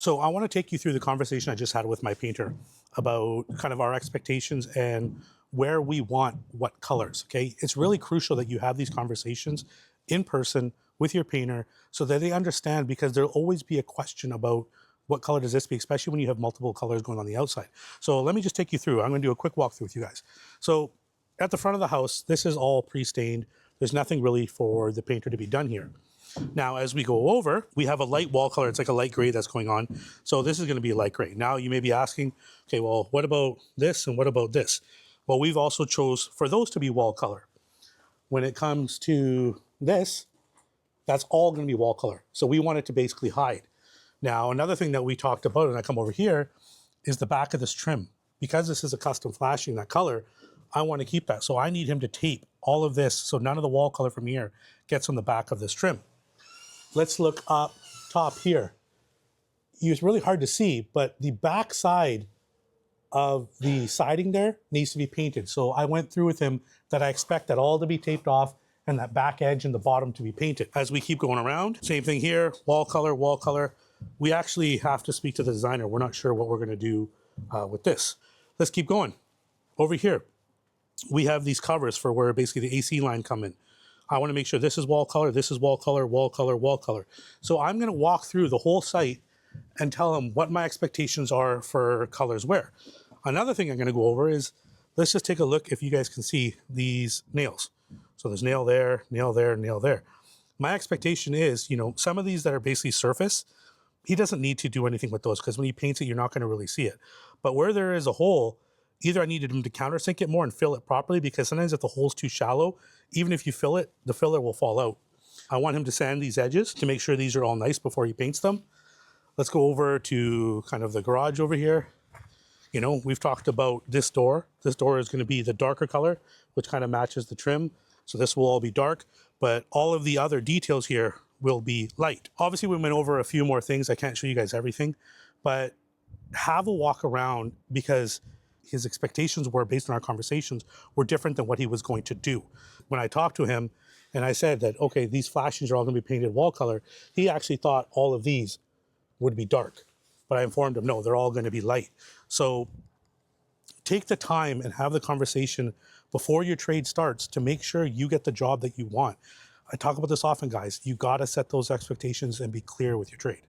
So I want to take you through the conversation I just had with my painter about kind of our expectations and where we want what colors. Okay. It's really crucial that you have these conversations in person with your painter so that they understand, because there'll always be a question about what color does this be, especially when you have multiple colors going on the outside. So let me just take you through. I'm going to do a quick walkthrough with you guys. So at the front of the house, this is all pre-stained. There's nothing really for the painter to be done here. Now, as we go over, we have a light wall color. It's like a light gray that's going on. So this is going to be a light gray. Now you may be asking, okay, well, what about this and what about this? Well, we've also chose for those to be wall color. When it comes to this, that's all going to be wall color. So we want it to basically hide. Now, another thing that we talked about, and I come over here, is the back of this trim. Because this is a custom flashing, that color, I want to keep that. So I need him to tape all of this so none of the wall color from here gets on the back of this trim. Let's look up top here. It's really hard to see, but the back side of the siding there needs to be painted. So I went through with him that I expect that all to be taped off and that back edge and the bottom to be painted. As we keep going around, same thing here, wall color, wall color. We actually have to speak to the designer. We're not sure what we're gonna do with this. Let's keep going. Over here, we have these covers for where basically the AC line come in. I want to make sure this is wall color, this is wall color, wall color, wall color. So I'm going to walk through the whole site and tell them what my expectations are for colors where. Another thing I'm going to go over is, let's just take a look if you guys can see these nails. So there's nail there, nail there, nail there. My expectation is, some of these that are basically surface, he doesn't need to do anything with those because when he paints it, you're not going to really see it. But where there is a hole, either I needed him to countersink it more and fill it properly, because sometimes if the hole's too shallow, even if you fill it, the filler will fall out. I want him to sand these edges to make sure these are all nice before he paints them. Let's go over to kind of the garage over here. We've talked about this door. This door is going to be the darker color, which kind of matches the trim. So this will all be dark, but all of the other details here will be light. Obviously, we went over a few more things. I can't show you guys everything, but have a walk around, because his expectations were, based on our conversations, were different than what he was going to do. When I talked to him and I said that, okay, these flashings are all going to be painted wall color, he actually thought all of these would be dark. But I informed him, no, they're all going to be light. So take the time and have the conversation before your trade starts to make sure you get the job that you want. I talk about this often, guys. You got to set those expectations and be clear with your trade.